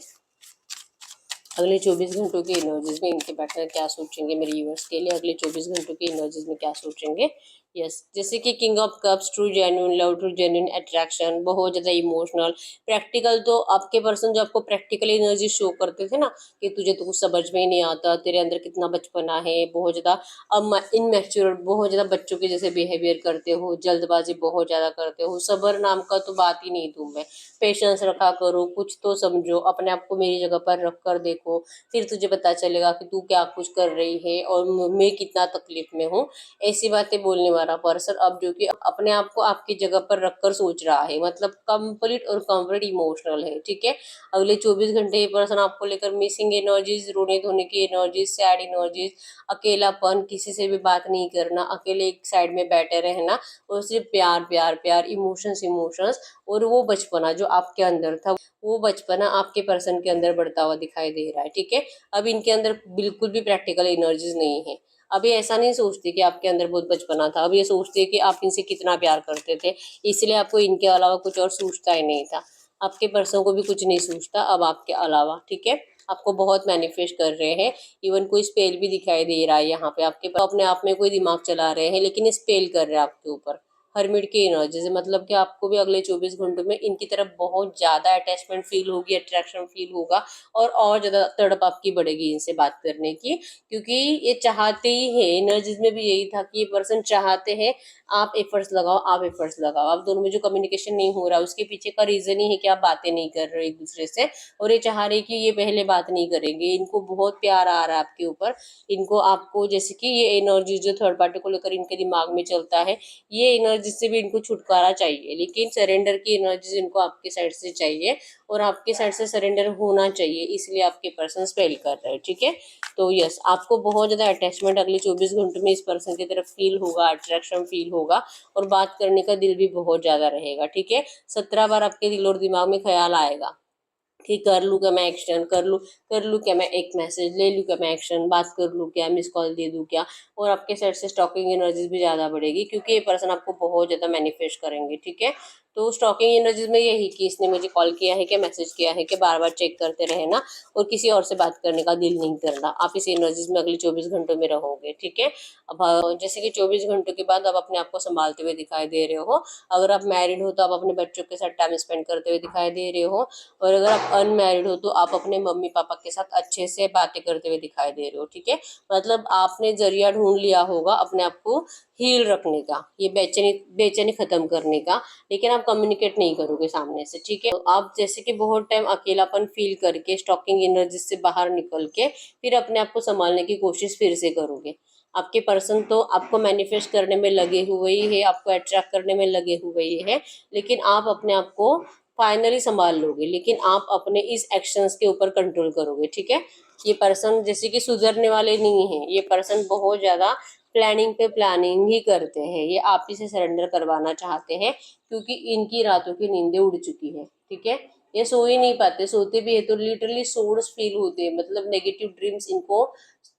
Speaker 1: अगले 24 घंटों की एनर्जीज में इनके पार्टनर क्या सोचेंगे मेरे व्यूअर्स के लिए, अगले 24 घंटों की एनर्जीज में क्या सोचेंगे। यस, जैसे कि king of cups, true genuine love, true genuine attraction, बहुत ज़्यादा इमोशनल, प्रैक्टिकल। तो आपके पर्सन जो आपको प्रैक्टिकल एनर्जी शो करते थे ना, कि तुझे तो कुछ समझ में ही नहीं आता, तेरे अंदर कितना बचपना है, बहुत ज़्यादा अब इनमेच्योर, बहुत ज़्यादा बच्चों के जैसे बिहेवियर करते हो, जल्दबाजी बहुत ज़्यादा करते हो, सब्र नाम का तो बात ही नहीं तुम में। पेशेंस रखा करो, कुछ तो समझो, अपने आप को मेरी जगह पर रख कर देखो, फिर तुझे पता चलेगा कि तू क्या कुछ कर रही है और मैं कितना तकलीफ में हूँ। ऐसी बातें बोलने वाला पर्सन अब जो कि अपने आप को आपकी जगह पर रखकर सोच रहा है, मतलब कंप्लीट और कंप्लीट इमोशनल है, ठीक है। अगले 24 घंटे ये पर्सन आपको लेकर मिसिंग एनर्जीज, रोने धोने की एनर्जीज, सैड एनर्जीज, अकेलापन, किसी से भी बात नहीं करना, अकेले एक साइड में बैठे रहना, और सिर्फ प्यार प्यार प्यार, इमोशंस इमोशंस, और वो बचपना जो आपके अंदर था, वो बचपना आपके पर्सन के अंदर बढ़ता हुआ दिखाई दे रहा है, ठीक है। अब इनके अंदर बिल्कुल भी प्रैक्टिकल एनर्जीज नहीं है। अब ये ऐसा नहीं सोचती कि आपके अंदर बहुत बचपना था, अब ये सोचती है कि आप इनसे कितना प्यार करते थे, इसलिए आपको इनके अलावा कुछ और सूझता ही नहीं था। आपके पर्सन को भी कुछ नहीं सूझता अब आपके अलावा, ठीक है। आपको बहुत मैनिफेस्ट कर रहे हैं, इवन कोई स्पेल भी दिखाई दे रहा है यहाँ पे, आपके अपने आप में कोई दिमाग चला रहे हैं, लेकिन स्पेल कर रहे हैं आपके ऊपर। हरमिट की एनर्जी से मतलब कि आपको भी अगले 24 घंटों में इनकी तरफ बहुत ज्यादा अटैचमेंट फील होगी, अट्रैक्शन फील होगा, और ज्यादा तड़प आपकी बढ़ेगी इनसे बात करने की, क्योंकि ये चाहते ही है। एनर्जीज में भी यही था कि ये पर्सन चाहते हैं आप एफर्ट्स लगाओ, आप एफर्ट्स लगाओ। आप दोनों में जो कम्युनिकेशन नहीं हो रहा उसके पीछे का रीजन ही है कि आप बातें नहीं कर रहे एक दूसरे से, और ये चाह रहे कि ये पहले बात नहीं करेंगे। इनको बहुत प्यार आ रहा है आपके ऊपर, इनको आपको जैसे कि ये एनर्जी जो थर्ड पार्टी को लेकर इनके दिमाग में चलता है, ये एनर्जी से भी इनको छुटकारा चाहिए, लेकिन सरेंडर की एनर्जी इनको आपके साइड से चाहिए, और आपके साइड से सरेंडर होना चाहिए, इसलिए आपके पर्सन स्पेल कर रहे हैं, ठीक है। तो यस, आपको बहुत ज्यादा अटैचमेंट अगले 24 घंटों में इस पर्सन की तरफ फील होगा, अट्रैक्शन फील होगा, और बात करने का दिल भी बहुत ज्यादा रहेगा, ठीक है। 17 बार आपके दिल और दिमाग में ख्याल आएगा कि कर लूँ क्या मैं एक्शन, कर लूँ क्या मैं एक मैसेज, ले लूँ क्या मैं एक्शन, बात कर लूँ क्या, मिस कॉल दे दूँ क्या। और आपके साइड से स्टॉकिंग एनर्जीज भी ज़्यादा बढ़ेगी, क्योंकि ये पर्सन आपको बहुत ज़्यादा मैनिफेस्ट करेंगे, ठीक है। तो स्टॉकिंग एनर्जीज में यही कि इसने मुझे कॉल किया है कि मैसेज किया है कि बार बार चेक करते रहना और किसी और से बात करने का दिल नहीं करना, आप इस एनर्जीज में अगले 24 घंटों में रहोगे। ठीक है। अब जैसे कि 24 घंटों के बाद आप अपने आप को संभालते हुए दिखाई दे रहे हो। अगर आप मैरिड हो तो आप अपने बच्चों के साथ टाइम स्पेंड करते हुए दिखाई दे रहे हो, और अगर आप अनमैरिड हो तो आप अपने मम्मी पापा के साथ अच्छे से बातें करते हुए दिखाई दे रहे हो। ठीक है। मतलब आपने जरिया ढूंढ लिया होगा अपने आप को हील रखने का, ये बेचैनी बेचैनी खत्म करने का, लेकिन आप कम्युनिकेट नहीं करोगे सामने से। ठीक है। तो आप जैसे कि बहुत टाइम अकेलापन फील करके स्टॉकिंग एनर्जी से बाहर निकल के फिर अपने आप को संभालने की कोशिश फिर से करोगे। आपके पर्सन तो आपको मैनिफेस्ट करने में लगे हुए ही है, आपको अट्रैक्ट करने में लगे हुए ही है, लेकिन आप अपने आप को फाइनली संभाल लोगे, लेकिन आप अपने इस एक्शंस के ऊपर कंट्रोल करोगे। ठीक है। ये पर्सन जैसे कि सुधरने वाले नहीं है, ये पर्सन बहुत ज्यादा प्लानिंग पे प्लानिंग ही करते हैं, ये आप ही से सरेंडर करवाना चाहते हैं, क्योंकि इनकी रातों की नींदें उड़ चुकी है। ठीक है। ये सो ही नहीं पाते, सोते भी है तो लिटरली सोर्स फील होते हैं, मतलब नेगेटिव ड्रीम्स इनको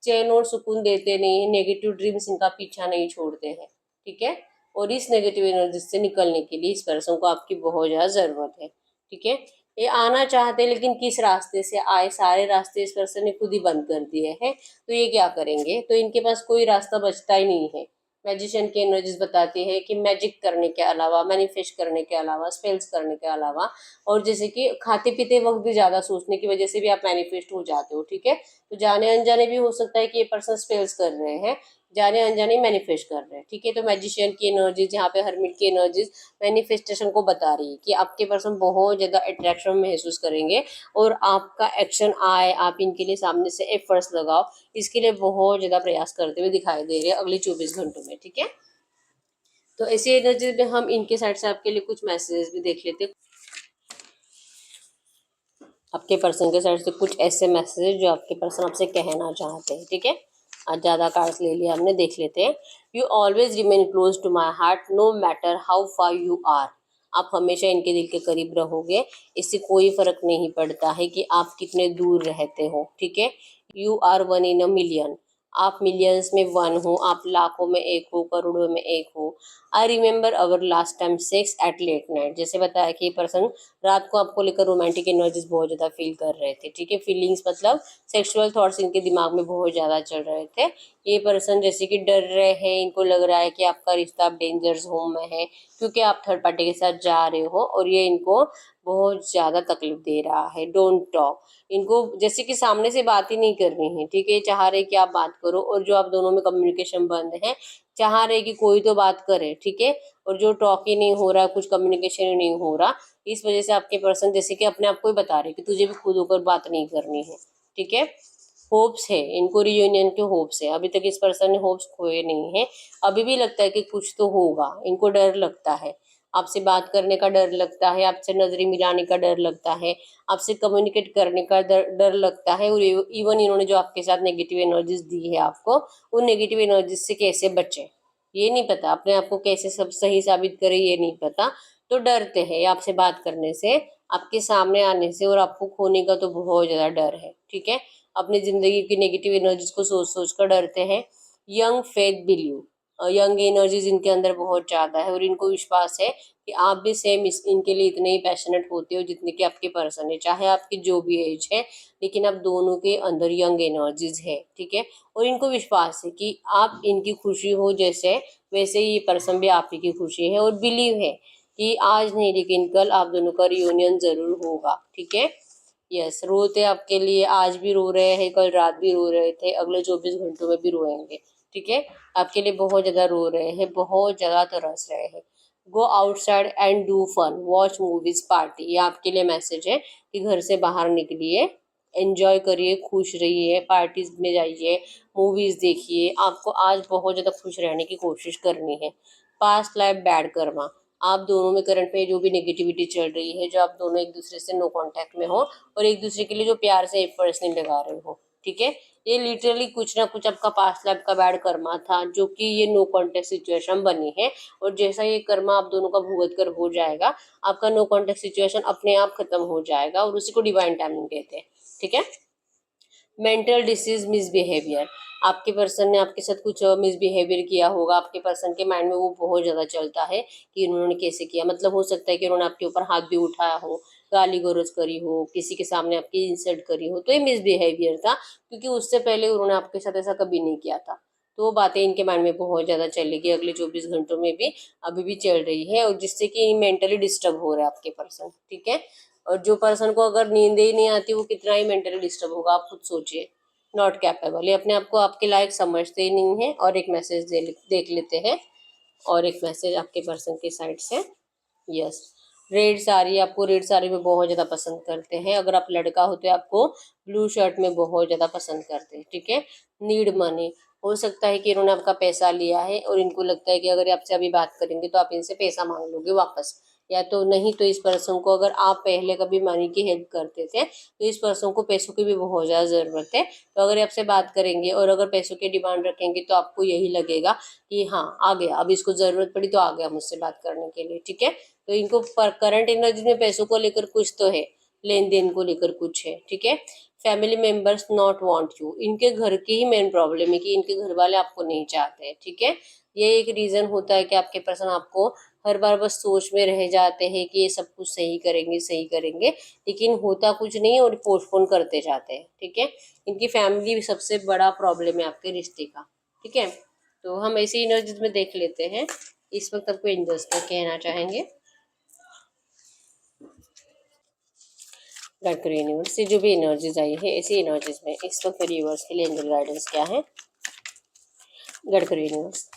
Speaker 1: चैन और सुकून देते नहीं है, नेगेटिव ड्रीम्स इनका पीछा नहीं छोड़ते हैं। ठीक है। और इस नेगेटिव एनर्जी से निकलने के लिए इस पर्सन को आपकी बहुत ज्यादा जरूरत है। ठीक है। ये आना चाहते हैं, लेकिन किस रास्ते से आए, सारे रास्ते इस पर्सन ने खुद ही बंद कर दिए हैं, तो ये क्या करेंगे, तो इनके पास कोई रास्ता बचता ही नहीं है। मैजिशियन की एनर्जीज बताती है कि मैजिक करने के अलावा, मैनिफेस्ट करने के अलावा, स्पेल्स करने के अलावा, और जैसे कि खाते पीते वक्त भी ज्यादा सोचने की वजह से भी आप मैनिफेस्ट हो जाते हो। ठीक है। तो जाने अनजाने भी हो सकता है कि ये पर्सन स्पेल्स कर रहे हैं, जाने अनजाने मैनिफेस्ट कर रहे हैं। ठीक है। तो मैजिशियन की एनर्जीज, यहाँ पे हर्मिट की एनर्जीज मैनिफेस्टेशन को बता रही है कि आपके पर्सन बहुत ज्यादा अट्रैक्शन महसूस करेंगे, और आपका एक्शन आए, आप इनके लिए सामने से एफर्ट्स लगाओ, इसके लिए बहुत ज्यादा प्रयास करते हुए दिखाई दे रहे हैं अगले 24 घंटों में। ठीक है। तो ऐसी एनर्जी में हम इनके साइड से आपके लिए कुछ मैसेजेस भी देख लेते हैं। आपके पर्सन के साइड से कुछ ऐसे मैसेज जो आपके पर्सन आपसे कहना चाहते हैं। ठीक है। आज ज़्यादा कार्ड्स ले लिया हमने, देख लेते हैं। You always remain close to my heart no matter how far you are. आप हमेशा इनके दिल के करीब रहोगे, इससे कोई फर्क नहीं पड़ता है कि आप कितने दूर रहते हो। ठीक है। You are one in a million. आप मिलियंस में वन हो, आप लाखों में एक हो, करोड़ों में एक हो। I remember our last time sex at late night. जैसे बताया कि ये पर्सन रात को आपको लेकर रोमांटिक एनर्जीज बहुत ज्यादा फील कर रहे थे। ठीक है। फीलिंग्स मतलब सेक्सुअल थॉट्स इनके दिमाग में बहुत ज्यादा चल रहे थे। ये पर्सन जैसे कि डर रहे हैं, इनको लग रहा है कि आपका रिश्ता अब डेंजर जोन में है, क्योंकि आप थर्ड पार्टी के साथ जा रहे हो, और ये इनको बहुत ज्यादा तकलीफ दे रहा है। Don't talk. इनको जैसे कि सामने से बात ही नहीं करनी है। ठीक है। चाह रहे कि आप बात करो, और जो आप दोनों में कम्युनिकेशन बंद है, चाह रहे कि कोई तो बात करे। ठीक है। और जो टॉक ही नहीं हो रहा, कुछ कम्युनिकेशन ही नहीं हो रहा, इस वजह से आपके पर्सन जैसे कि अपने आप को ही बता रहे कि तुझे भी खुद होकर बात नहीं करनी है। ठीक है। होप्स है इनको, रियूनियन के होप्स है। अभी तक इस पर्सन ने होप्स खोए नहीं है, अभी भी लगता है कि कुछ तो होगा। इनको डर लगता है, आपसे बात करने का डर लगता है, आपसे नजरें मिलाने का डर लगता है, आपसे कम्युनिकेट करने का डर लगता है। और इवन इन्होंने जो आपके साथ नेगेटिव एनर्जीज दी है आपको, उन नेगेटिव एनर्जीज से कैसे बचे ये नहीं पता, अपने आप को कैसे सब सही साबित करे ये नहीं पता, तो डरते हैं आपसे बात करने से, आपके सामने आने से, और आपको खोने का तो बहुत ज्यादा डर है। ठीक है। अपनी जिंदगी की नेगेटिव एनर्जीज को सोच सोच कर डरते हैं। Young faith believe. Young energies इनके अंदर बहुत ज्यादा है, और इनको विश्वास है कि आप भी सेम इनके लिए इतने ही पैशनेट होते हो जितने कि आपके पर्सन है, चाहे आपकी जो भी एज है, लेकिन आप दोनों के अंदर यंग एनर्जीज है। ठीक है। और इनको विश्वास है कि आप इनकी खुशी हो जैसे, वैसे ही ये पर्सन भी आप ही की खुशी है, और बिलीव है कि आज नहीं लेकिन कल आप दोनों का रियूनियन जरूर होगा। ठीक है। यस, रोते आपके लिए, आज भी रो रहे हैं, कल रात भी रो रहे थे, अगले 24 घंटों में भी रोएंगे। ठीक है। आपके लिए बहुत ज्यादा रो रहे हैं, बहुत ज्यादा तरस रहे हैं। Go outside and do fun, watch movies, party. ये आपके लिए मैसेज है कि घर से बाहर निकलिए, एंजॉय करिए, खुश रहिए, पार्टीज में जाइए, मूवीज देखिए। आपको आज बहुत ज्यादा खुश रहने की कोशिश करनी है। Past life bad Karma. आप दोनों में करंट में जो भी नेगेटिविटी चल रही है, जो आप दोनों एक दूसरे से नो कांटेक्ट में हो, और एक दूसरे के लिए जो प्यार से एफर्ट्स नहीं लगा रहे हो। ठीक है। ये लिटरली कुछ ना कुछ आपका पास्ट लाइफ का बैड कर्मा था, जो कि ये नो कांटेक्ट सिचुएशन बनी है, और जैसा ये कर्मा आप दोनों का भुगत कर हो जाएगा, आपका नो कांटेक्ट सिचुएशन अपने आप खत्म हो जाएगा, और उसी को डिवाइन टाइमिंग कहते हैं। ठीक है। Mental disease misbehaviour. आपके पर्सन ने आपके साथ कुछ मिसबिहेवियर किया होगा, आपके पर्सन के माइंड में वो बहुत ज़्यादा चलता है कि उन्होंने कैसे किया। मतलब हो सकता है कि उन्होंने आपके ऊपर हाथ भी उठाया हो, गाली गलौज करी हो, किसी के सामने आपकी इंसल्ट करी हो, तो ये मिसबिहेवियर था, क्योंकि उससे पहले उन्होंने आपके साथ ऐसा कभी नहीं किया था। तो वो बातें इनके माइंड में बहुत ज़्यादा चलेगी अगले 24 घंटों में भी, अभी भी चल रही है, और जिससे कि मेंटली डिस्टर्ब हो रहा है आपके पर्सन, ठीक है। और जो पर्सन को अगर नींद ही नहीं आती, वो कितना ही मेंटली डिस्टर्ब होगा, आप खुद सोचिए। नॉट कैपेबल, ये अपने आप को आपके लायक समझते ही नहीं है। और एक मैसेज देख लेते हैं, और एक मैसेज आपके पर्सन की साइड से। यस, रेड साड़ी, आपको रेड साड़ी में बहुत ज़्यादा पसंद करते हैं। अगर आप लड़का हो तो आपको ब्लू शर्ट में बहुत ज़्यादा पसंद करते हैं, ठीक है। नीड मनी, हो सकता है कि इन्होंने आपका पैसा लिया है और इनको लगता है कि अगर आपसे अभी बात करेंगे तो आप इनसे पैसा मांग लोगे वापस, या तो नहीं तो इस पर्सन को, अगर आप पहले कभी मनी की हेल्प करते थे तो इस पर्सन को पैसों की भी बहुत ज़्यादा ज़रूरत है। तो अगर आपसे बात करेंगे और अगर पैसों की डिमांड रखेंगे तो आपको यही लगेगा कि हाँ आ गया, अब इसको ज़रूरत पड़ी तो आ गया मुझसे बात करने के लिए, ठीक है। तो इनको करंट एनर्जी में पैसों को लेकर कुछ तो है, लेन देन को लेकर कुछ है, ठीक है। Family members not want you, इनके घर की ही मेन प्रॉब्लम है कि इनके घर वाले आपको नहीं चाहते हैं, ठीक है। ये एक रीजन होता है कि आपके पर्सन आपको हर बार बस सोच में रह जाते हैं कि ये सब कुछ सही करेंगे सही करेंगे, लेकिन होता कुछ नहीं और पोस्टपोन करते जाते हैं, ठीक है। इनकी फैमिली सबसे बड़ा प्रॉब्लम है आपके रिश्ते का, ठीक है। तो हम ऐसी एनर्जीज में देख लेते हैं इस वक्त आपको एंजल्स क्या कहना चाहेंगे। मरकरी यूनिवर्स से जो भी एनर्जीज आई है, ऐसी एनर्जीज में इस वक्त मेरे यूनिवर्स के लिए एंजल गाइडेंस क्या है। गडकरी यूनिवर्स,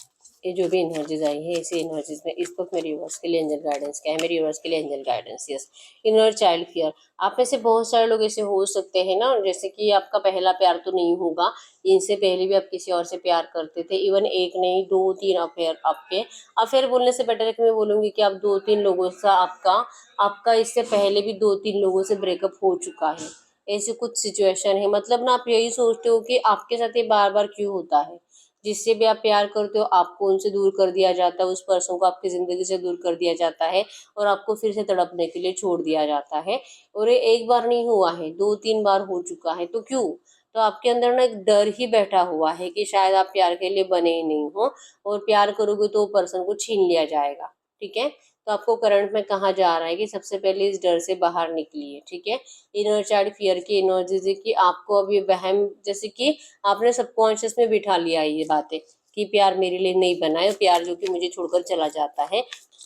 Speaker 1: ये जो भी एनर्जीज आई है इसी एनर्जीज में इस वक्त मेरे यूनिवर्स के लिए एंजल गाइडेंस क्या है। मेरे यूनिवर्स के लिए angel guidance, yes. Inner child fear, आप में से बहुत सारे लोग ऐसे हो सकते हैं ना, जैसे कि आपका पहला प्यार तो नहीं होगा, इनसे पहले भी आप किसी और से प्यार करते थे, इवन एक नहीं दो तीन अफेयर आपके। अफेयर बोलने से बेटर है कि मैं बोलूँगी कि आप दो तीन लोगों से आपका आपका इससे पहले भी दो तीन लोगों से ब्रेकअप हो चुका है। ऐसी कुछ सिचुएशन है, मतलब ना आप यही सोचते हो कि आपके साथ ये बार बार क्यों होता है। जिससे भी आप प्यार करते हो आपको उनसे दूर कर दिया जाता है, उस पर्सन को आपकी ज़िंदगी से दूर कर दिया जाता है और आपको फिर से तड़पने के लिए छोड़ दिया जाता है। और ये एक बार नहीं हुआ है, दो तीन बार हो चुका है। तो क्यों? तो आपके अंदर ना एक डर ही बैठा हुआ है कि शायद आप प्यार के लिए बने ही नहीं हो, और प्यार करोगे तो पर्सन को छीन लिया जाएगा, ठीक है। तो आपको करंट में कहा जा रहा है कि सबसे पहले इस डर से बाहर निकलिए, ठीक है। इनर चाइल्ड फियर की एनर्जीज है कि आपको अभी वहम, जैसे कि आपने सबकॉन्शियस में बिठा लिया है ये बातें कि प्यार मेरे लिए नहीं बना है, प्यार जो कि मुझे छोड़कर चला जाता है।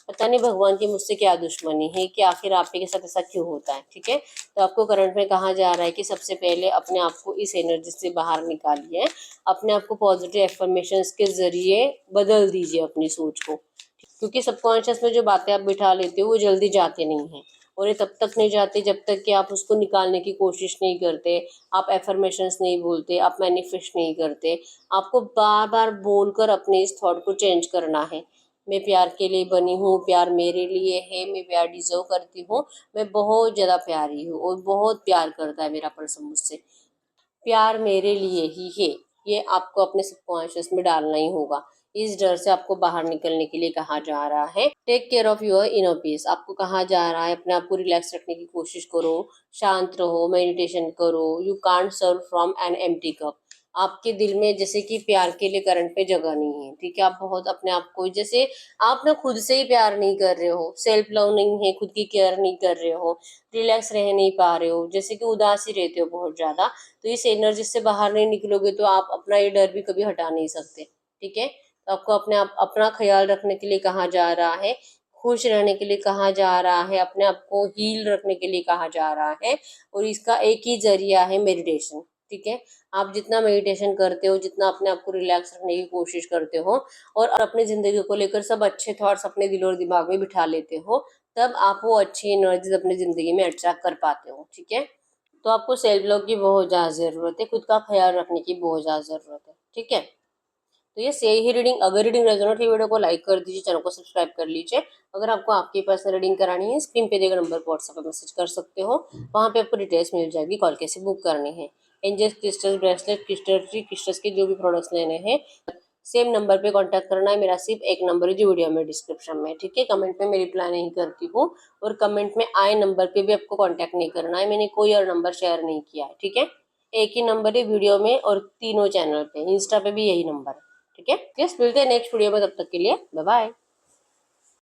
Speaker 1: पता नहीं भगवान की मुझसे क्या दुश्मनी है कि आखिर आपके के साथ ऐसा क्यों होता है, ठीक है। तो आपको करंट में कहा जा रहा है कि सबसे पहले अपने आप को इस एनर्जी से बाहर निकालिए, अपने आप को पॉजिटिव एफर्मेशंस के जरिए बदल दीजिए अपनी सोच को, क्योंकि सबकॉन्शियस में जो बातें आप बिठा लेते हो वो जल्दी जाते नहीं हैं, और ये तब तक नहीं जाते जब तक कि आप उसको निकालने की कोशिश नहीं करते, आप एफर्मेशंस नहीं बोलते, आप मैनिफेस्ट नहीं करते। आपको बार बार बोलकर अपने इस थॉट को चेंज करना है। मैं प्यार के लिए बनी हूँ, प्यार मेरे लिए है, मैं प्यार डिजर्व करती हूँ, मैं बहुत ज़्यादा प्यारी हूँ और बहुत प्यार करता है मेरा पर्सन मुझसे, प्यार मेरे लिए ही है। ये आपको अपने सबकॉन्शियस में डालना ही होगा। इस डर से आपको बाहर निकलने के लिए कहा जा रहा है। Take care of your inner peace, आपको कहा जा रहा है अपने आप को रिलैक्स रखने की कोशिश करो, शांत रहो, मेडिटेशन करो। You can't serve from an empty cup, आपके दिल में जैसे कि प्यार के लिए करंट पे जगह नहीं है, ठीक है। आप बहुत अपने आप को, जैसे आप ना खुद से ही प्यार नहीं कर रहे हो, सेल्फ लव नहीं है, खुद की केयर नहीं कर रहे हो, रिलैक्स रह नहीं पा रहे हो, जैसे कि उदास ही रहते हो बहुत ज्यादा। तो इस एनर्जी से बाहर नहीं निकलोगे तो आप अपना ये डर भी कभी हटा नहीं सकते, ठीक है। तो आपको अपने आप अपना ख्याल रखने के लिए कहा जा रहा है, खुश रहने के लिए कहा जा रहा है, अपने आप को हील रखने के लिए कहा जा रहा है, और इसका एक ही जरिया है मेडिटेशन, ठीक है। आप जितना मेडिटेशन करते हो, जितना अपने आप को रिलैक्स रखने की कोशिश करते हो और अपनी जिंदगी को लेकर सब अच्छे थॉट्स अपने दिल और दिमाग में बिठा लेते हो, तब आप वो अच्छी एनर्जीज अपनी जिंदगी में अट्रैक्ट कर पाते हो, ठीक है। तो आपको सेल्फ लव की बहुत ज़्यादा ज़रूरत है, खुद का ख्याल रखने की बहुत ज़्यादा ज़रूरत है, ठीक है। तो ये सही ही रीडिंग, अगर रीडिंग रेजोनेट की वीडियो को लाइक कर दीजिए, चैनल को सब्सक्राइब कर लीजिए। अगर आपको आपकी पर्सनल रीडिंग करानी है, स्क्रीन पे दिए गए नंबर पर व्हाट्सएप पर मैसेज कर सकते हो, वहाँ पे आपको डिटेल्स मिल जाएगी, कॉल कैसे बुक करनी है। Angels crystal bracelet crystal tree crystals के जो भी प्रोडक्ट्स लेने हैं, सेम नंबर पे कांटेक्ट करना है। मेरा सिर्फ एक नंबर है जो वीडियो में डिस्क्रिप्शन में, ठीक है। कमेंट में मैं रिप्लाई नहीं करती हूँ, और कमेंट में आए नंबर पे भी आपको कांटेक्ट नहीं करना है, मैंने कोई और नंबर शेयर नहीं किया है, ठीक है। एक ही नंबर है वीडियो में और तीनों चैनल पे, इंस्टा पे भी यही नंबर है। ठीक है, यस, मिलते हैं नेक्स्ट वीडियो में, तब तक के लिए बाय बाय।